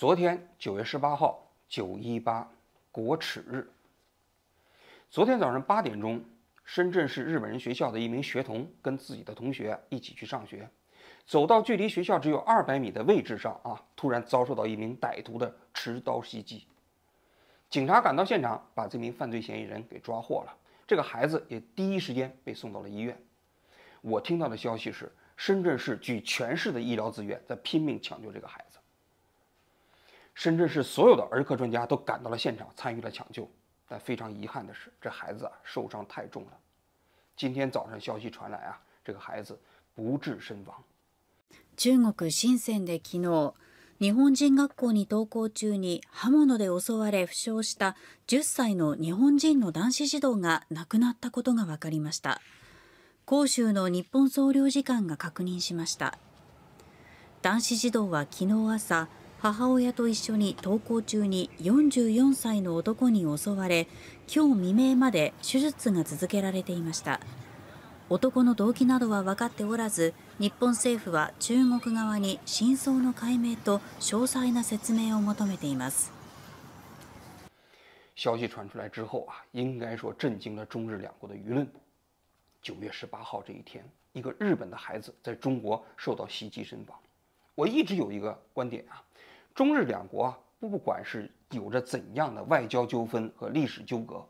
昨天9月18号，918国耻日。昨天早上8点钟，深圳市日本人学校的一名学童跟自己的同学一起去上学，走到距离学校只有200米的位置上突然遭受到一名歹徒的持刀袭击。警察赶到现场，把这名犯罪嫌疑人给抓获了。这个孩子也第一时间被送到了医院。我听到的消息是，深圳市举全市的医疗资源在拼命抢救这个孩子。深圳市所有的儿科专家都赶到了现场，参与了抢救。但非常遗憾的是，这孩子受伤太重了。今天早上消息传来这个孩子不治身亡。中国深センで昨日、日本人学校に登校中に刃物で襲われ負傷した10歳の日本人の男子児童が亡くなったことが分かりました。広州の日本総領事館が確認しました。男子児童は昨日朝、母親と一緒に登校中に44歳の男に襲われ、今日未明まで手術が続けられていました。男の動機などは分かっておらず、日本政府は中国側に真相の解明と詳細な説明を求めています。消息传出来之后应该说震惊了中日两国的舆论。9月18号这一天，一个日本的孩子在中国受到袭击身亡。我一直有一个观点中日两国不管是有着怎样的外交纠纷和历史纠葛，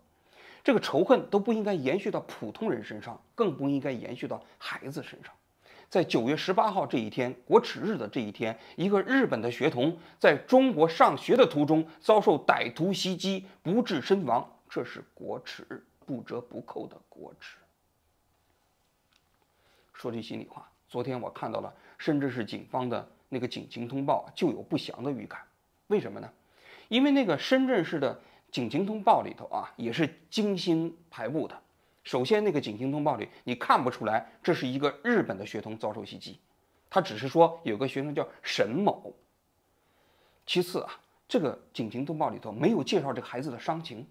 这个仇恨都不应该延续到普通人身上，更不应该延续到孩子身上。在9月18号这一天，国耻日的这一天，一个日本的学童在中国上学的途中遭受歹徒袭击，不治身亡，这是国耻日，不折不扣的国耻。说句心里话，昨天我看到了深圳市警方的那个警情通报，就有不祥的预感。为什么呢？因为那个深圳市的警情通报里头也是精心排布的。首先，那个警情通报里你看不出来这是一个日本的学童遭受袭击，他只是说有个学生叫沈某。其次这个警情通报里头没有介绍这个孩子的伤情。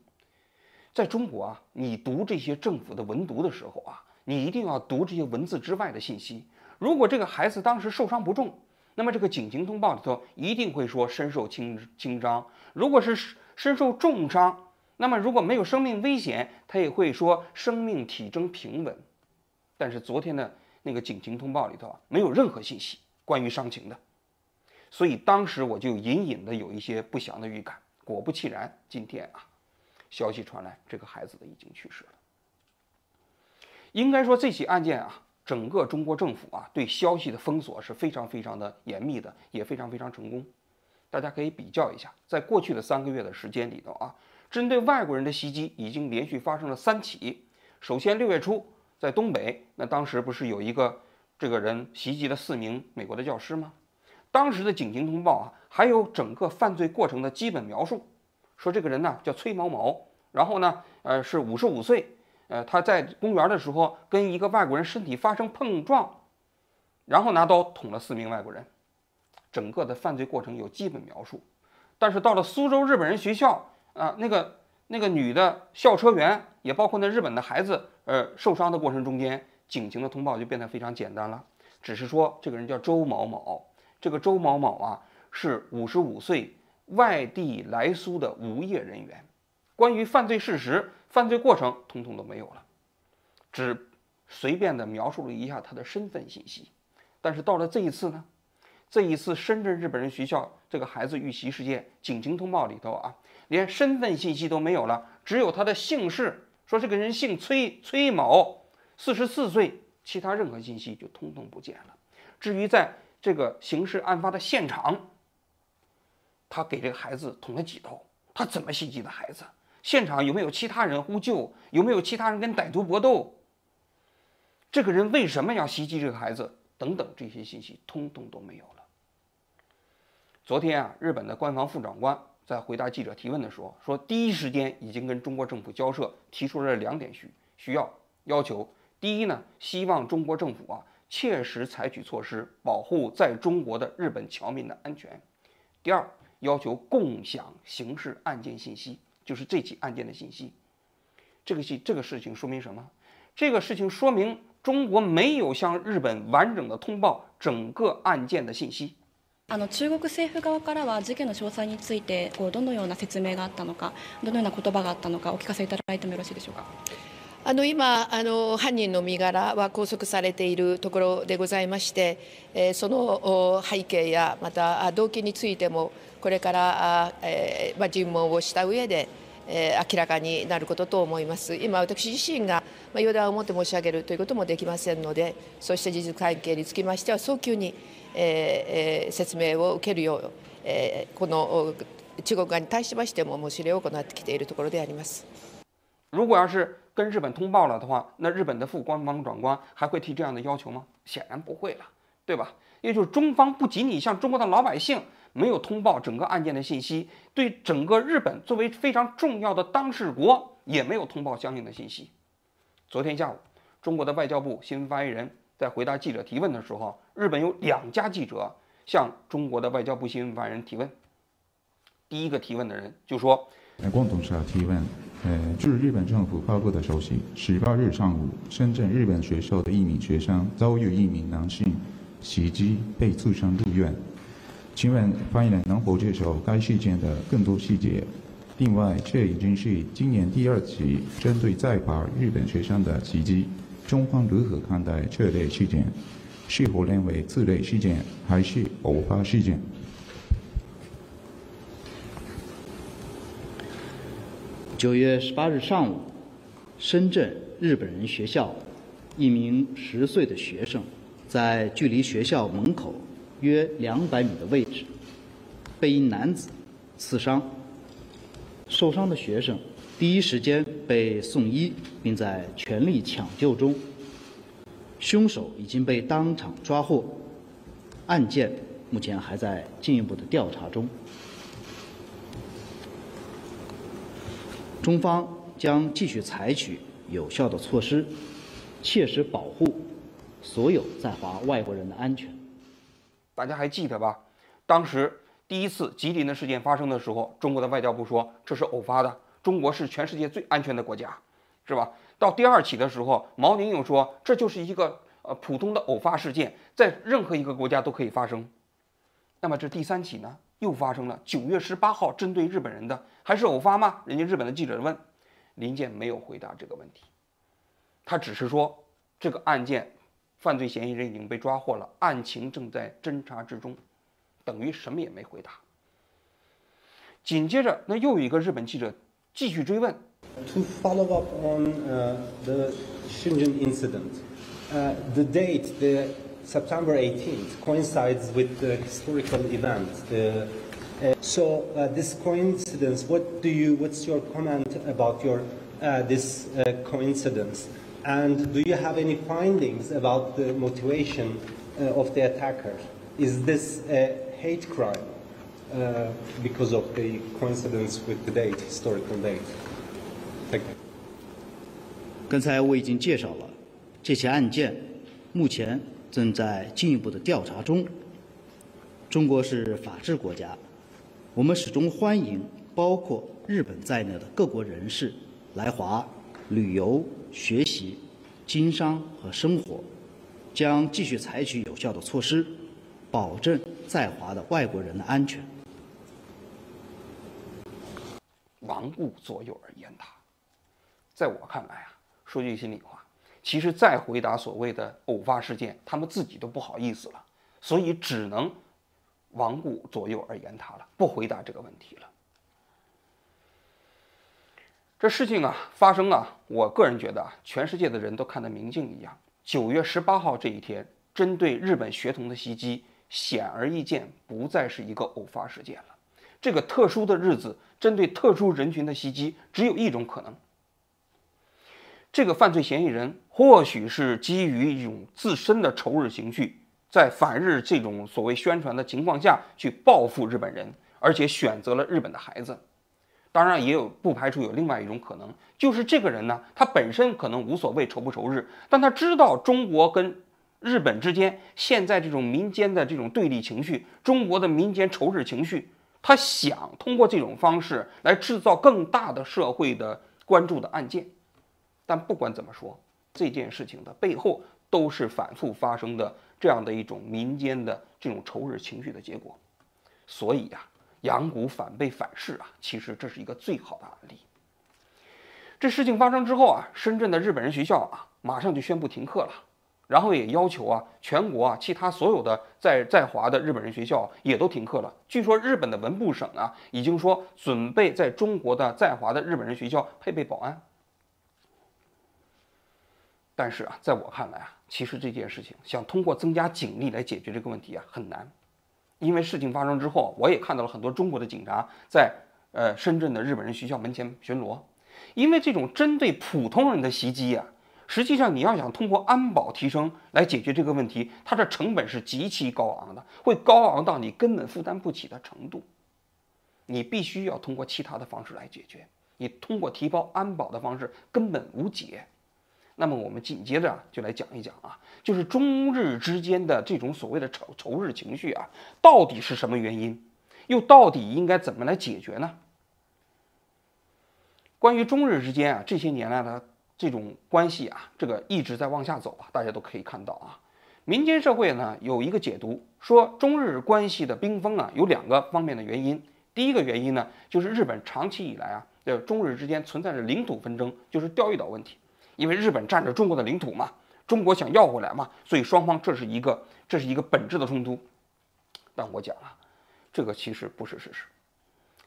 在中国你读这些政府的文读的时候你一定要读这些文字之外的信息。如果这个孩子当时受伤不重，那么这个警情通报里头一定会说身受轻伤。如果是身受重伤，那么如果没有生命危险，他也会说生命体征平稳。但是昨天的那个警情通报里头没有任何信息关于伤情的，所以当时我就隐隐的有一些不祥的预感。果不其然，今天消息传来，这个孩子已经去世了。应该说这起案件整个中国政府对消息的封锁是非常非常的严密的，也非常非常成功。大家可以比较一下，在过去的3个月的时间里头针对外国人的袭击已经连续发生了3起。首先6月初在东北，那当时不是有一个这个人袭击了4名美国的教师吗？当时的警情通报还有整个犯罪过程的基本描述，说这个人呢叫崔某某，然后呢是55岁，他在公园的时候跟一个外国人身体发生碰撞，然后拿刀捅了4名外国人。整个的犯罪过程有基本描述。但是到了苏州日本人学校那个女的校车员，也包括那日本的孩子受伤的过程中间，警情的通报就变得非常简单了，只是说这个人叫周某某。这个周某某是55岁外地来苏的无业人员。关于犯罪事实、犯罪过程统统都没有了，只随便的描述了一下他的身份信息。但是到了这一次呢，这一次深圳日本人学校这个孩子遇袭事件，警情通报里头连身份信息都没有了，只有他的姓氏，说这个人姓崔某，44岁，其他任何信息就统统不见了。至于在这个刑事案发的现场，他给这个孩子捅了几刀，他怎么袭击的孩子，现场有没有其他人呼救，有没有其他人跟歹徒搏斗，这个人为什么要袭击这个孩子等等，这些信息通通都没有了。昨天日本的官方副长官在回答记者提问的时候说，第一时间已经跟中国政府交涉，提出了2点要求。第一呢，希望中国政府切实采取措施保护在中国的日本侨民的安全。第二，要求共享刑事案件信息，就是这起案件的信息。这个事情说明什么？这个事情说明中国没有向日本完整的通报整个案件的信息。中国政府側からは事件の詳細についてどのような説明があったのか、どのような言葉があったのかお聞かせいただいてもよろしいでしょうか。今犯人の身柄は拘束されているところでございまして、その背景やまた動機についてもこれから尋問をした上で明らかになることと思います。今私自身が予断をもって申し上げるということもできませんので、そうした事実関係につきましては早急に説明を受けるようこの中国側に対しましても申し入れを行ってきているところであります。如果要是跟日本通报了的话，那日本的副官方长官还会提这样的要求吗？显然不会了，对吧？也就是中方不仅仅向中国的老百姓没有通报整个案件的信息，对整个日本作为非常重要的当事国也没有通报相应的信息。昨天下午，中国的外交部新闻发言人在回答记者提问的时候，日本有2家记者向中国的外交部新闻发言人提问。第一个提问的人就说：“共同社提问。据日本政府发布的消息，18日上午，深圳日本学校的1名学生遭遇1名男性袭击，被刺伤入院。请问发言人能否介绍该事件的更多细节？另外，这已经是今年第2起针对在华日本学生的袭击，中方如何看待这类事件？是否认为此类事件还是偶发事件？” 9月18日上午，深圳日本人学校1名10岁的学生，在距离学校门口约200米的位置，被一男子刺伤。受伤的学生第一时间被送医，并在全力抢救中。凶手已经被当场抓获，案件目前还在进一步的调查中。 中方将继续采取有效的措施，切实保护所有在华外国人的安全。大家还记得吧？当时第一次吉林的事件发生的时候，中国的外交部说这是偶发的，中国是全世界最安全的国家，是吧？到第2起的时候，毛宁又说这就是一个普通的偶发事件，在任何一个国家都可以发生。那么这第3起呢？ 又发生了9月18号针对日本人的，还是偶发吗？人家日本的记者问，林健没有回答这个问题，他只是说这个案件犯罪嫌疑人已经被抓获了，案情正在侦查之中，等于什么也没回答。紧接着，那又有一个日本记者继续追问 To follow up on the Shingen incident, the date, the September 18th coincides with the historical event. So this coincidence, what's your comment about this coincidence? And do you have any findings about the motivation of the attacker? Is this a hate crime because of the coincidence with the date, historical date? Thank you. 刚才我已经介绍了，这起案件目前正在进一步的调查中。中国是法治国家，我们始终欢迎包括日本在内的各国人士来华旅游、学习、经商和生活，将继续采取有效的措施，保证在华的外国人的安全。罔顾左右而言他，在我看来啊，说句心里话，其实再回答所谓的偶发事件，他们自己都不好意思了，所以只能罔顾左右而言他了，不回答这个问题了。这事情啊发生啊，我个人觉得啊，全世界的人都看得明镜一样。9月18号这一天，针对日本学童的袭击，显而易见不再是一个偶发事件了。这个特殊的日子，针对特殊人群的袭击，只有一种可能：这个犯罪嫌疑人或许是基于一种自身的仇日情绪，在反日这种所谓宣传的情况下去报复日本人，而且选择了日本的孩子。当然，也不排除有另外一种可能，就是这个人呢，他本身可能无所谓仇不仇日，但他知道中国跟日本之间现在这种民间的这种对立情绪，中国的民间仇日情绪，他想通过这种方式来制造更大的社会的关注的案件。但不管怎么说，这件事情的背后都是反复发生的这样的一种民间的这种仇日情绪的结果。所以呀，养蛊反被反噬啊，其实这是一个最好的案例。这事情发生之后啊，深圳的日本人学校啊，马上就宣布停课了，然后也要求啊，全国啊其他所有的在华的日本人学校也都停课了。据说日本的文部省啊，已经说准备在中国的在华的日本人学校配备保安。但是啊，在我看来啊，其实这件事情想通过增加警力来解决这个问题啊，很难。因为事情发生之后，我也看到了很多中国的警察在深圳的日本人学校门前巡逻。因为这种针对普通人的袭击啊，实际上你要想通过安保提升来解决这个问题，它的成本是极其高昂的，会高昂到你根本负担不起的程度。你必须要通过其他的方式来解决，你通过提高安保的方式根本无解。那么我们紧接着就来讲一讲啊，就是中日之间的这种所谓的仇日情绪啊，到底是什么原因，又到底应该怎么来解决呢？关于中日之间啊，这些年来的这种关系啊，这个一直在往下走啊，大家都可以看到啊。民间社会呢有一个解读，说中日关系的冰封啊有2个方面的原因。第一个原因呢，就是日本长期以来啊，中日之间存在着领土纷争，就是钓鱼岛问题。因为日本占着中国的领土嘛，中国想要回来嘛，所以双方这是一个本质的冲突。但我讲啊，这个其实不是事实。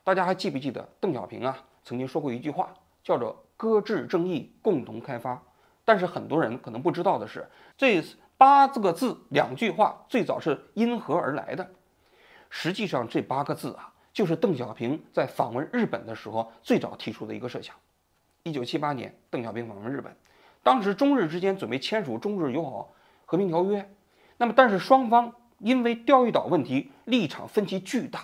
大家还记不记得邓小平啊曾经说过一句话，叫做“搁置争议，共同开发”。但是很多人可能不知道的是，这8个字2句话最早是因何而来的？实际上这8个字啊，就是邓小平在访问日本的时候最早提出的一个设想。1978年，邓小平访问日本，当时中日之间准备签署中日友好和平条约，那么但是双方因为钓鱼岛问题立场分歧巨大。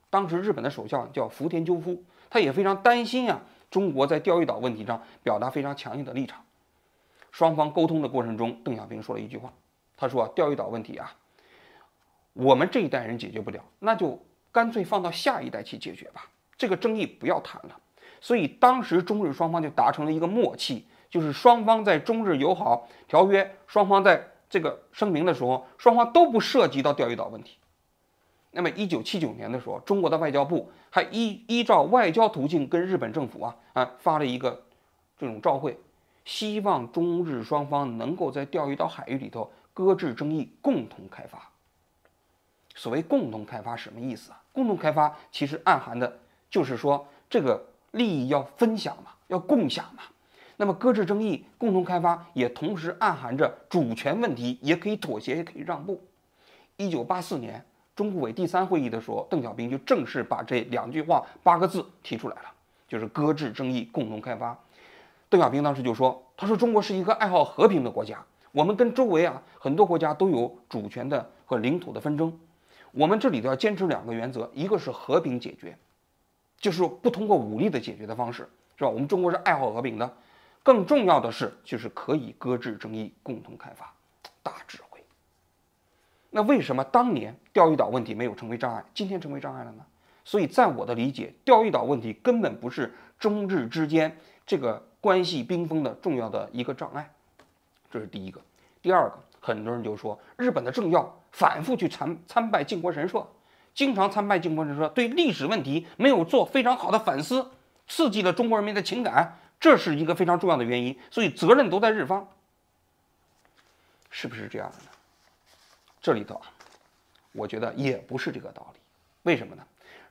当时日本的首相叫福田赳夫，他也非常担心啊，中国在钓鱼岛问题上表达非常强硬的立场。双方沟通的过程中，邓小平说了一句话，他说钓鱼岛问题啊，我们这一代人解决不了，那就干脆放到下一代去解决吧，这个争议不要谈了。所以当时中日双方就达成了一个默契，就是双方在中日友好条约，双方在这个声明的时候，双方都不涉及到钓鱼岛问题。那么1979年的时候，中国的外交部还依照外交途径跟日本政府发了一个这种照会，希望中日双方能够在钓鱼岛海域里头搁置争议，共同开发。所谓共同开发什么意思啊？共同开发其实暗含的就是说这个利益要分享嘛，要共享嘛。那么搁置争议，共同开发也同时暗含着主权问题也可以妥协，也可以让步。1984年中顾委第3会议的时候，邓小平就正式把这2句话8个字提出来了，就是搁置争议，共同开发。邓小平当时就说，他说中国是一个爱好和平的国家，我们跟周围很多国家都有主权的和领土的纷争，我们这里头要坚持2个原则，一个是和平解决，就是不通过武力的解决的方式，是吧？我们中国是爱好和平的。更重要的是，就是可以搁置争议，共同开发，大智慧。那为什么当年钓鱼岛问题没有成为障碍，今天成为障碍了呢？所以在我的理解，钓鱼岛问题根本不是中日之间这个关系冰封的重要的一个障碍，这是第一个。第二个，很多人就说日本的政要反复去参拜靖国神社，经常参拜靖国神社，对历史问题没有做非常好的反思，刺激了中国人民的情感，这是一个非常重要的原因，所以责任都在日方，是不是这样的呢？这里头我觉得也不是这个道理。为什么呢？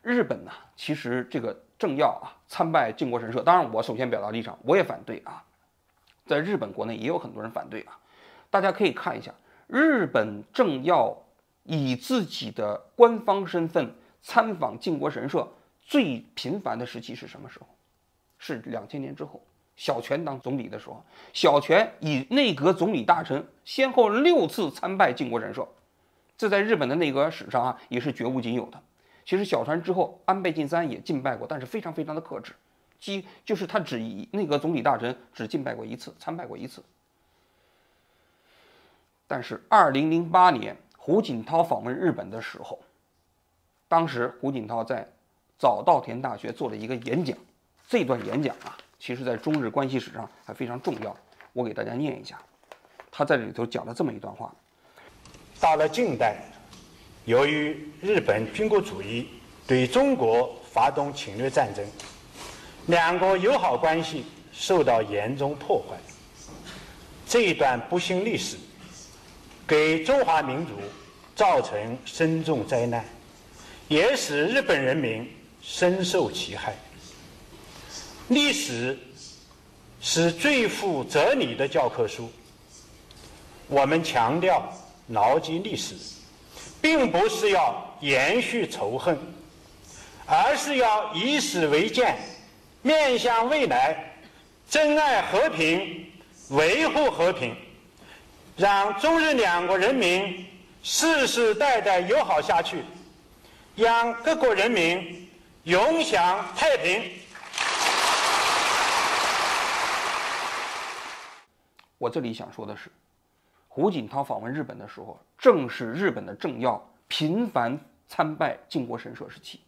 日本其实这个政要参拜靖国神社，当然我首先表达立场，我也反对在日本国内也有很多人反对大家可以看一下，日本政要以自己的官方身份参访靖国神社最频繁的时期是什么时候？是2000年之后，小泉当总理的时候，小泉以内阁总理大臣先后6次参拜靖国神社，这在日本的内阁史上也是绝无仅有的。其实小泉之后，安倍晋三也敬拜过，但是非常非常的克制，就是他只以内阁总理大臣只敬拜过1次，参拜过1次。但是2008年胡锦涛访问日本的时候，当时胡锦涛在早稻田大学做了一个演讲，这段演讲其实在中日关系史上还非常重要，我给大家念一下。他在这里头讲了这么一段话：到了近代，由于日本军国主义对中国发动侵略战争，两国友好关系受到严重破坏。这一段不幸历史给中华民族造成深重灾难，也使日本人民深受其害。历史是最富哲理的教科书，我们强调牢记历史，并不是要延续仇恨，而是要以史为鉴，面向未来，珍爱和平，维护和平，让中日两国人民世世代代友好下去，让各国人民永享太平。我这里想说的是，胡锦涛访问日本的时候，正是日本的政要频繁参拜靖国神社时期。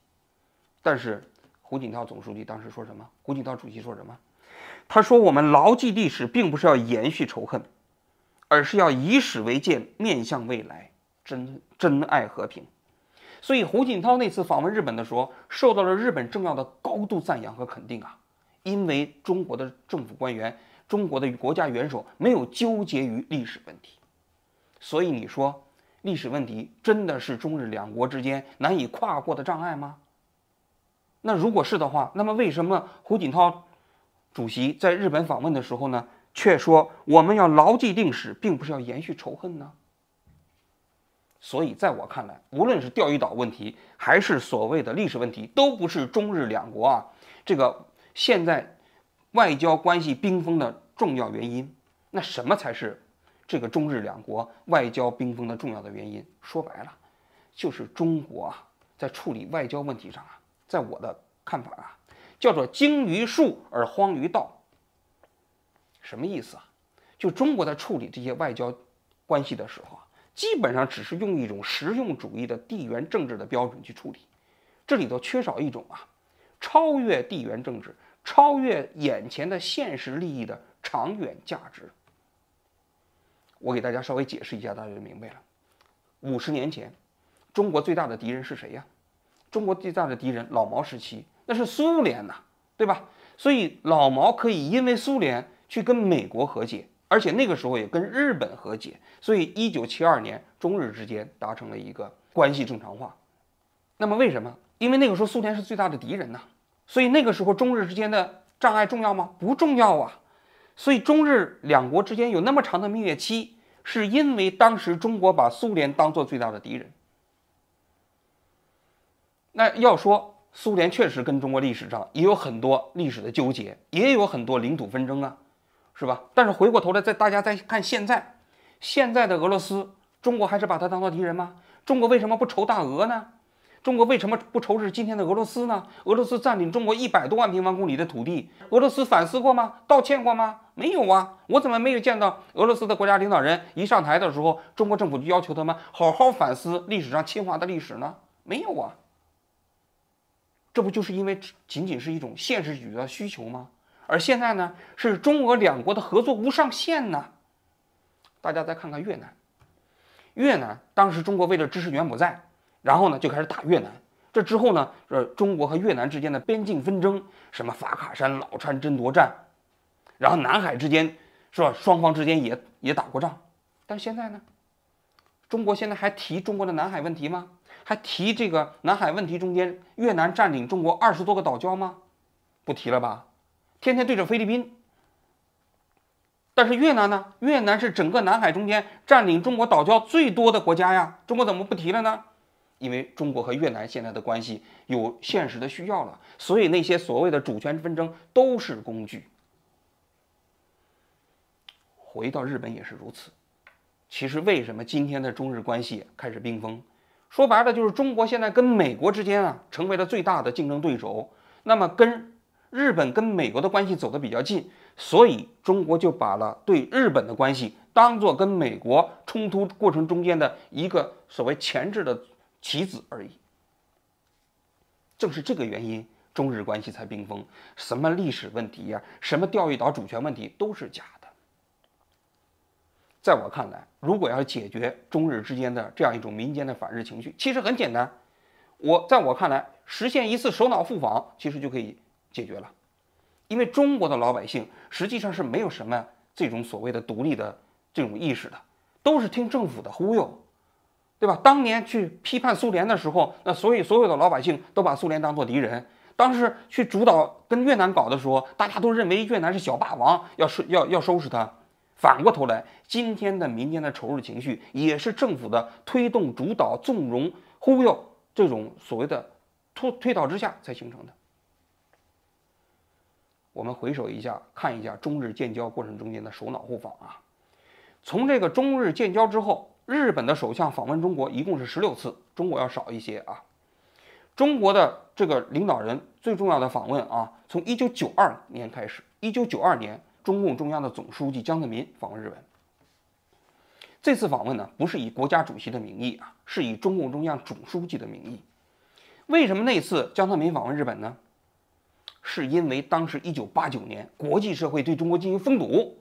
但是胡锦涛总书记当时说什么？胡锦涛主席说什么？他说：“我们牢记历史，并不是要延续仇恨，而是要以史为鉴，面向未来，珍爱和平。”所以胡锦涛那次访问日本的时候，受到了日本政要的高度赞扬和肯定啊，因为中国的政府官员、中国的国家元首没有纠结于历史问题。所以你说历史问题真的是中日两国之间难以跨过的障碍吗？那如果是的话，那么为什么胡锦涛主席在日本访问的时候呢，却说我们要牢记历史，并不是要延续仇恨呢？所以在我看来，无论是钓鱼岛问题，还是所谓的历史问题，都不是中日两国这个现在外交关系冰封的重要原因。那什么才是这个中日两国外交冰封的重要的原因？说白了，就是中国在处理外交问题上在我的看法叫做精于术而荒于道。什么意思就中国在处理这些外交关系的时候基本上只是用一种实用主义的地缘政治的标准去处理，这里头缺少一种超越地缘政治、超越眼前的现实利益的长远价值。我给大家稍微解释一下，大家就明白了。50年前，中国最大的敌人是谁呀？中国最大的敌人老毛时期，那是苏联对吧？所以老毛可以因为苏联去跟美国和解，而且那个时候也跟日本和解，所以1972年中日之间达成了一个关系正常化。那么为什么？因为那个时候苏联是最大的敌人所以那个时候中日之间的障碍重要吗？不重要所以中日两国之间有那么长的蜜月期，是因为当时中国把苏联当作最大的敌人。那要说苏联确实跟中国历史上也有很多历史的纠结，也有很多领土纷争是吧？但是回过头来大家再看现在的俄罗斯，中国还是把它当作敌人吗？中国为什么不仇大俄呢？中国为什么不仇视今天的俄罗斯呢？俄罗斯占领中国100多万平方公里的土地，俄罗斯反思过吗？道歉过吗？没有我怎么没有见到俄罗斯的国家领导人一上台的时候，中国政府就要求他们好好反思历史上侵华的历史呢？没有这不就是因为仅仅是一种现实主义的需求吗？而现在呢，是中俄两国的合作无上限大家再看看越南当时中国为了支持柬埔寨，然后呢就开始打越南。这之后呢，中国和越南之间的边境纷争，什么法卡山、老川争夺战，然后南海之间是吧，双方之间也打过仗。但是现在呢，中国现在还提中国的南海问题吗？还提这个南海问题中间越南占领中国20多个岛礁吗？不提了吧？天天对着菲律宾。但是越南呢？越南是整个南海中间占领中国岛礁最多的国家呀，中国怎么不提了呢？因为中国和越南现在的关系有现实的需要了，所以那些所谓的主权纷争都是工具。回到日本也是如此。其实为什么今天的中日关系开始冰封？说白了就是中国现在跟美国之间成为了最大的竞争对手，那么跟日本跟美国的关系走得比较近，所以中国就把了对日本的关系当作跟美国冲突过程中间的一个所谓前置的棋子而已。正是这个原因，中日关系才冰封。什么历史问题什么钓鱼岛主权问题都是假的。在我看来，如果要解决中日之间的这样一种民间的反日情绪，其实很简单。在我看来，实现一次首脑赴访，其实就可以解决了。因为中国的老百姓实际上是没有什么这种所谓的独立的这种意识的，都是听政府的忽悠，对吧？当年去批判苏联的时候，那所有的老百姓都把苏联当作敌人。当时去主导跟越南搞的时候，大家都认为越南是小霸王，要收拾他。反过头来，今天的民间的仇日情绪也是政府的推动、主导、纵容、忽悠这种所谓的推导之下才形成的。我们回首一下，看一下中日建交过程中间的首脑互访啊。从这个中日建交之后，日本的首相访问中国一共是16次，中国要少一些啊。中国的这个领导人最重要的访问啊，从1992年开始，1992年中共中央的总书记江泽民访问日本。这次访问呢，不是以国家主席的名义啊，是以中共中央总书记的名义。为什么那次江泽民访问日本呢？是因为当时1989年国际社会对中国进行封堵，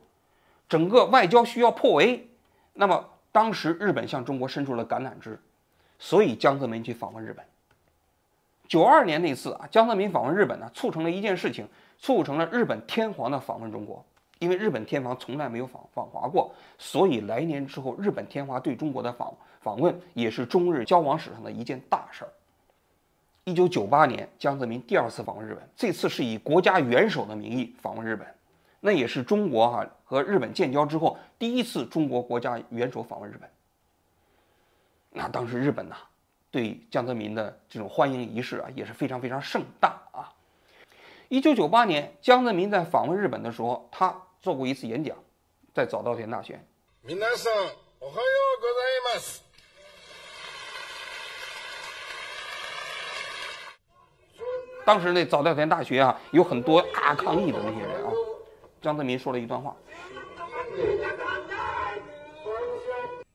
整个外交需要破围，那么当时日本向中国伸出了橄榄枝，所以江泽民去访问日本。92年那次啊，江泽民访问日本呢，促成了一件事情，促成了日本天皇的访问中国。因为日本天皇从来没有访华过，所以来年之后，日本天皇对中国的访问也是中日交往史上的一件大事儿。1998年，江泽民第2次访问日本，这次是以国家元首的名义访问日本，那也是中国和日本建交之后第1次中国国家元首访问日本。那当时日本对江泽民的这种欢迎仪式啊，也是非常非常盛大啊。1998年，江泽民在访问日本的时候，他做过一次演讲，在早稻田大学。皆さんおはようございます。当时那早稻田大学啊，有很多抗议的那些人啊。江泽民说了一段话：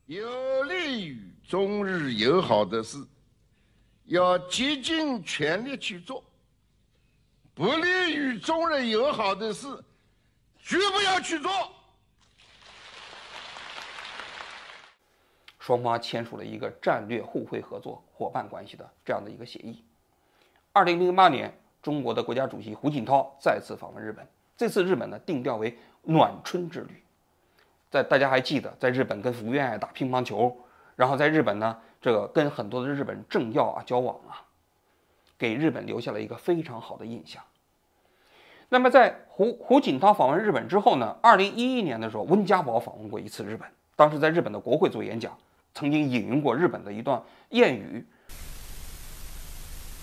有利于中日友好的事，要竭尽全力去做；不利于中日友好的事，绝不要去做。双方签署了一个战略互惠合作伙伴关系的这样的一个协议。2008年，中国的国家主席胡锦涛再次访问日本，这次日本呢定调为暖春之旅。大家还记得，在日本跟福原爱打乒乓球，然后在日本呢这个跟很多的日本政要交往啊，给日本留下了一个非常好的印象。那么在胡锦涛访问日本之后呢，2011年的时候，温家宝访问过一次日本，当时在日本的国会做演讲，曾经引用过日本的一段谚语。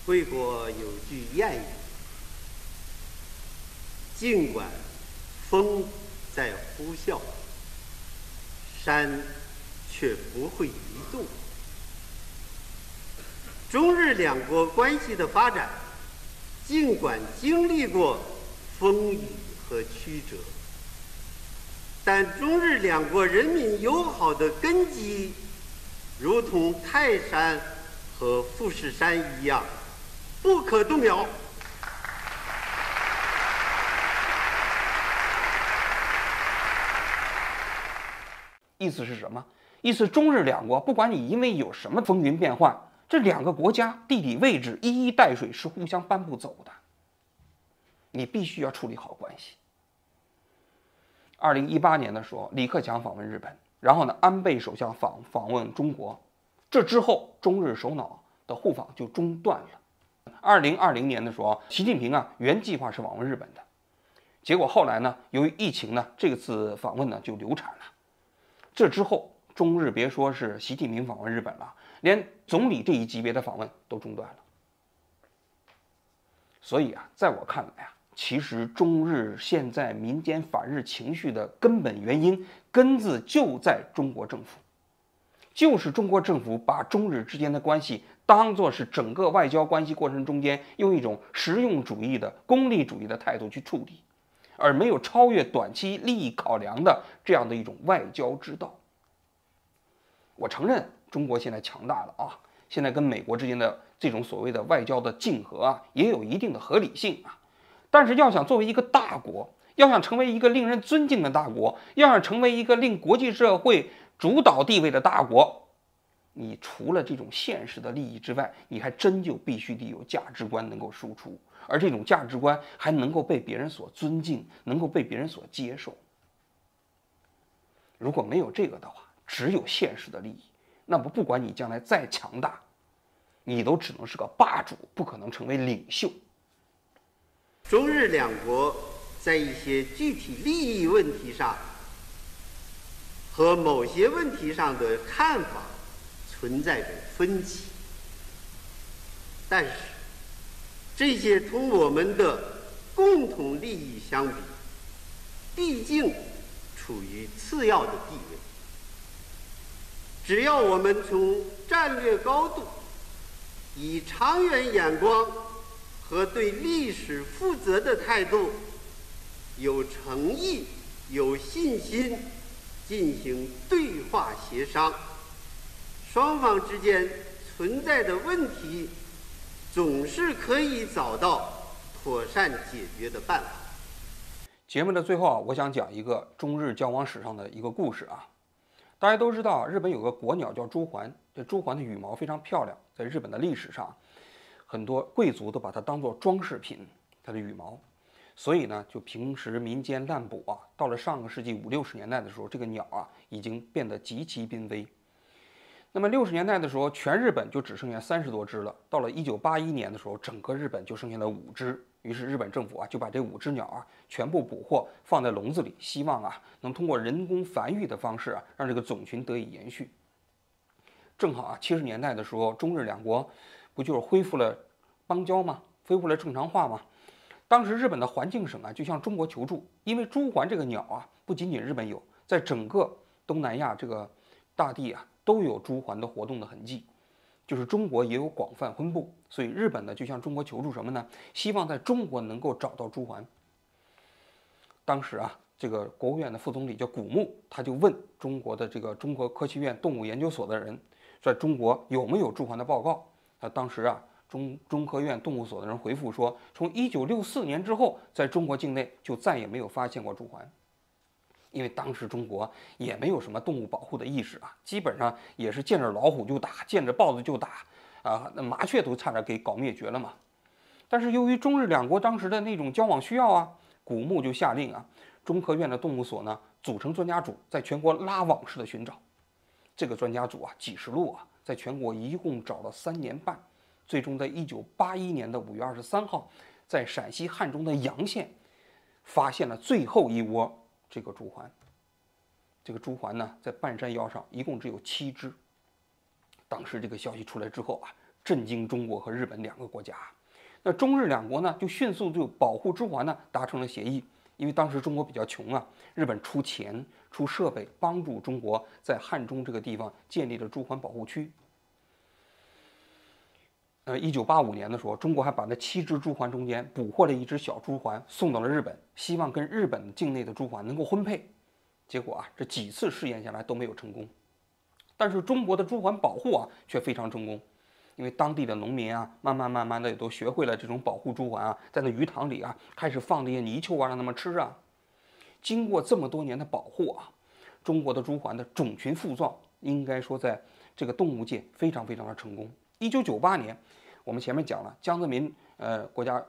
贵国有句谚语：尽管风在呼啸，山却不会移动。中日两国关系的发展，尽管经历过风雨和曲折，但中日两国人民友好的根基，如同泰山和富士山一样，不可动摇。意思是什么？意思中日两国，不管你因为有什么风云变幻，这两个国家地理位置一衣带水是互相搬不走的，你必须要处理好关系。2018年的时候，李克强访问日本，然后呢，安倍首相访问中国，这之后中日首脑的互访就中断了。2020年的时候，习近平原计划是访问日本的，结果后来呢，由于疫情呢，这次访问呢就流产了。这之后，中日别说是习近平访问日本了，连总理这一级别的访问都中断了。所以在我看来其实中日现在民间反日情绪的根本原因根子就在中国政府，就是中国政府把中日之间的关系当作是整个外交关系过程中间用一种实用主义的功利主义的态度去处理，而没有超越短期利益考量的这样的一种外交之道。我承认中国现在强大了现在跟美国之间的这种所谓的外交的竞合也有一定的合理性但是要想作为一个大国，要想成为一个令人尊敬的大国，要想成为一个令国际社会主导地位的大国，你除了这种现实的利益之外，你还真就必须得有价值观能够输出，而这种价值观还能够被别人所尊敬，能够被别人所接受。如果没有这个的话，只有现实的利益，那么不管你将来再强大，你都只能是个霸主，不可能成为领袖。中日两国在一些具体利益问题上和某些问题上的看法存在着分歧，但是这些同我们的共同利益相比，毕竟处于次要的地位。只要我们从战略高度、以长远眼光和对历史负责的态度，有诚意、有信心进行对话协商，双方之间存在的问题总是可以找到妥善解决的办法。节目的最后啊，我想讲一个中日交往史上的一个故事啊。大家都知道，日本有个国鸟叫朱鹮，这朱鹮的羽毛非常漂亮，在日本的历史上，很多贵族都把它当作装饰品，它的羽毛。所以呢，就平时民间滥捕啊，到了上个世纪50、60年代的时候，这个鸟啊已经变得极其濒危。那么60年代的时候，全日本就只剩下30多只了。到了1981年的时候，整个日本就剩下了5只。于是日本政府啊就把这5只鸟啊全部捕获，放在笼子里，希望啊能通过人工繁育的方式啊让这个种群得以延续。正好啊70年代的时候，中日两国不就是恢复了邦交吗？恢复了正常化吗？当时日本的环境省啊就向中国求助，因为朱鹮这个鸟啊不仅仅日本有，在整个东南亚这个大地啊都有朱鹮的活动的痕迹。就是中国也有广泛分布，所以日本呢就向中国求助什么呢？希望在中国能够找到朱鹮。当时啊，这个国务院的副总理叫古牧，他就问中国的这个中国科学院动物研究所的人，在中国有没有朱鹮的报告？当时啊，中科院动物所的人回复说，从1964年之后，在中国境内就再也没有发现过朱鹮。因为当时中国也没有什么动物保护的意识啊，基本上也是见着老虎就打，见着豹子就打，啊，那麻雀都差点给搞灭绝了嘛。但是由于中日两国当时的那种交往需要啊，古牧就下令啊，中科院的动物所呢组成专家组，在全国拉网式的寻找。这个专家组啊，几十路啊，在全国一共找了3年半，最终在1981年的5月23号，在陕西汉中的洋县发现了最后一窝。这个朱鹮，这个朱鹮呢，在半山腰上一共只有7只。当时这个消息出来之后啊，震惊中国和日本2个国家。那中日两国呢，就迅速就保护朱鹮呢达成了协议。因为当时中国比较穷啊，日本出钱出设备帮助中国在汉中这个地方建立了朱鹮保护区。1985年的时候，中国还把那7只朱鹮中间捕获了1只小朱鹮送到了日本，希望跟日本境内的朱鹮能够婚配。结果啊，这几次试验下来都没有成功。但是中国的朱鹮保护啊却非常成功，因为当地的农民啊，慢慢的也都学会了这种保护朱鹮啊，在那鱼塘里啊开始放这些泥鳅啊，让它们吃啊。经过这么多年的保护啊，中国的朱鹮的种群复壮，应该说在这个动物界非常的成功。1998年，我们前面讲了，江泽民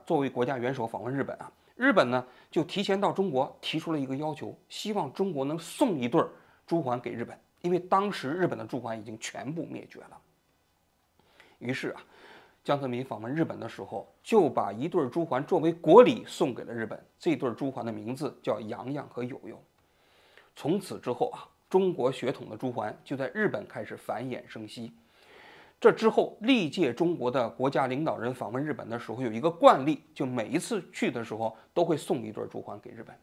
作为国家元首访问日本啊，日本呢就提前到中国提出了一个要求，希望中国能送1对朱鹮给日本，因为当时日本的朱鹮已经全部灭绝了。于是啊，江泽民访问日本的时候，就把1对朱鹮作为国礼送给了日本。这对朱鹮的名字叫洋洋和友友。从此之后啊，中国血统的朱鹮就在日本开始繁衍生息。这之后，历届中国的国家领导人访问日本的时候，有一个惯例，就每一次去的时候都会送1对朱鹮给日本。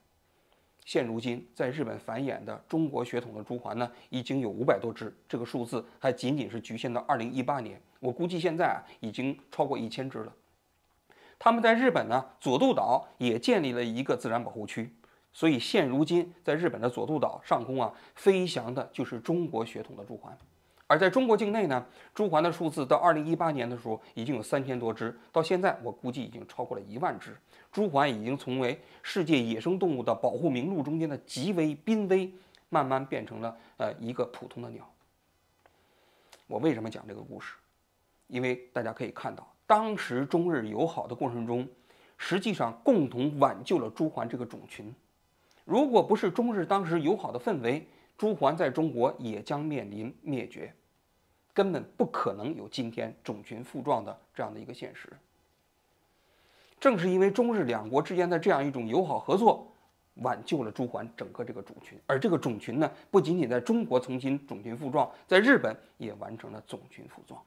现如今，在日本繁衍的中国血统的朱鹮呢，已经有500多只，这个数字还仅仅是局限到2018年。我估计现在啊，已经超过1000只了。他们在日本呢，佐渡岛也建立了一个自然保护区，所以现如今在日本的佐渡岛上空啊，飞翔的就是中国血统的朱鹮。而在中国境内呢，朱鹮的数字到2018年的时候已经有3000多只，到现在我估计已经超过了1万只。朱鹮已经从为世界野生动物的保护名录中间的极为濒危，慢慢变成了一个普通的鸟。我为什么讲这个故事？因为大家可以看到，当时中日友好的过程中，实际上共同挽救了朱鹮这个种群。如果不是中日当时友好的氛围，朱鹮在中国也将面临灭绝，根本不可能有今天种群复壮的这样的一个现实。正是因为中日两国之间的这样一种友好合作，挽救了朱鹮整个这个种群，而这个种群呢，不仅仅在中国重新种群复壮，在日本也完成了种群复壮。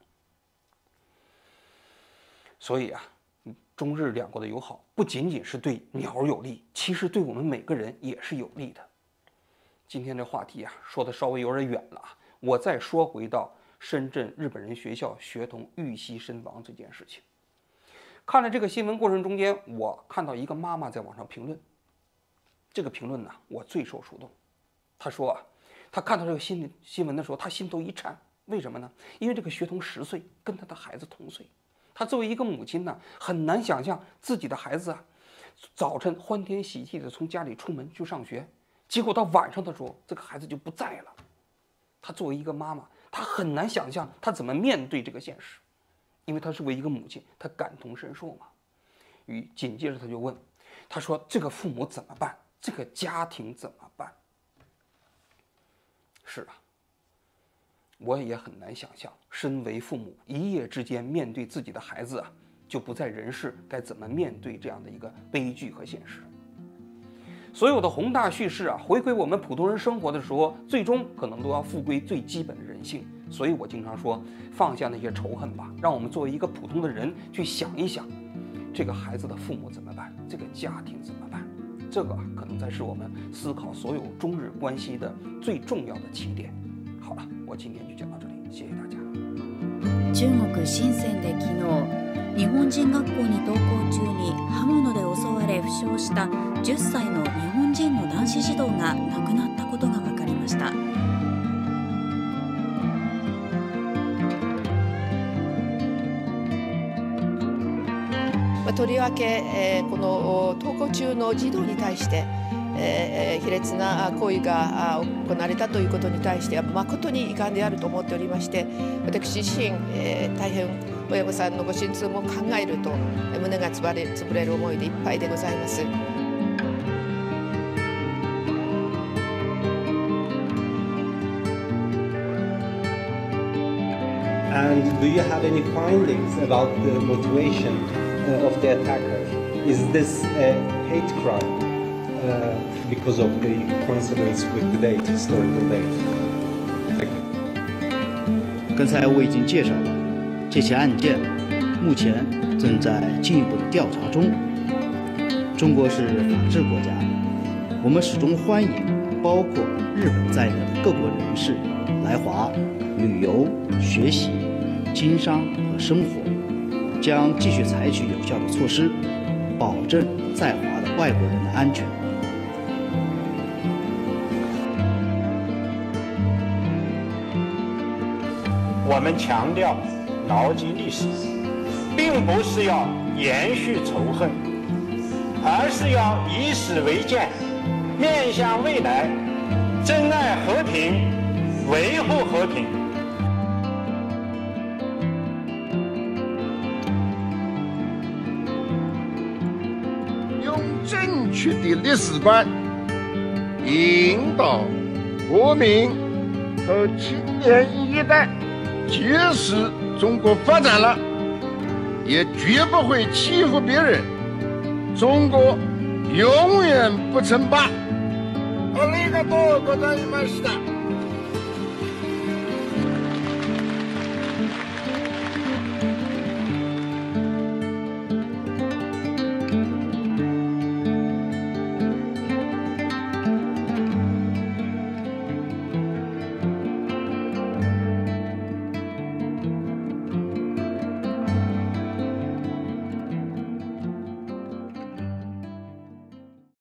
所以啊，中日两国的友好不仅仅是对鸟有利，其实对我们每个人也是有利的。今天这话题啊，说的稍微有点远了啊，我再说回到深圳日本人学校学童遇袭身亡这件事情。看了这个新闻过程中间，我看到一个妈妈在网上评论，这个评论呢，我最受触动。她说啊，她看到这个新闻的时候，她心头一颤。为什么呢？因为这个学童10岁，跟她的孩子同岁。她作为一个母亲呢，很难想象自己的孩子啊，早晨欢天喜地的从家里出门去上学，结果到晚上的时候，这个孩子就不在了。她作为一个妈妈，她很难想象她怎么面对这个现实，因为她是为一个母亲，她感同身受嘛。紧接着她就问，她说：“这个父母怎么办？这个家庭怎么办？”是啊，我也很难想象，身为父母，一夜之间面对自己的孩子啊，就不在人世，该怎么面对这样的一个悲剧和现实？所有的宏大叙事啊，回归我们普通人生活的时候，最终可能都要复归最基本的人性。所以我经常说，放下那些仇恨吧，让我们作为一个普通的人去想一想，这个孩子的父母怎么办？这个家庭怎么办？这个可能才是我们思考所有中日关系的最重要的起点。好了，我今天就讲到这里，谢谢大家。中国深センで昨日、日本人学校に登校中に刃物で襲われ負傷した10歳の日本人の男子児童が亡くなったことが分かりました。とりわけこの登校中の児童に対して卑劣な行為が行われたということに対しては誠に遺憾であると思っておりまして、私自身大変親御さんのご心痛も考えると胸が潰れる思いでいっぱいでございます。And do you have any findings about the motivation of the attacker? Is this a hate crime because of the coincidence with the date, historical date? Thank you. 刚才我已经介绍了，这起案件目前正在进一步的调查中。中国是法治国家，我们始终欢迎包括日本在内的各国人士来华旅游、学习、经商和生活，将继续采取有效的措施，保证在华的外国人的安全。我们强调牢记历史，并不是要延续仇恨，而是要以史为鉴，面向未来，珍爱和平，维护和平。用正确的历史观引导国民和青年一代，即使中国发展了，也绝不会欺负别人。中国永远不称霸。ありがとうございました。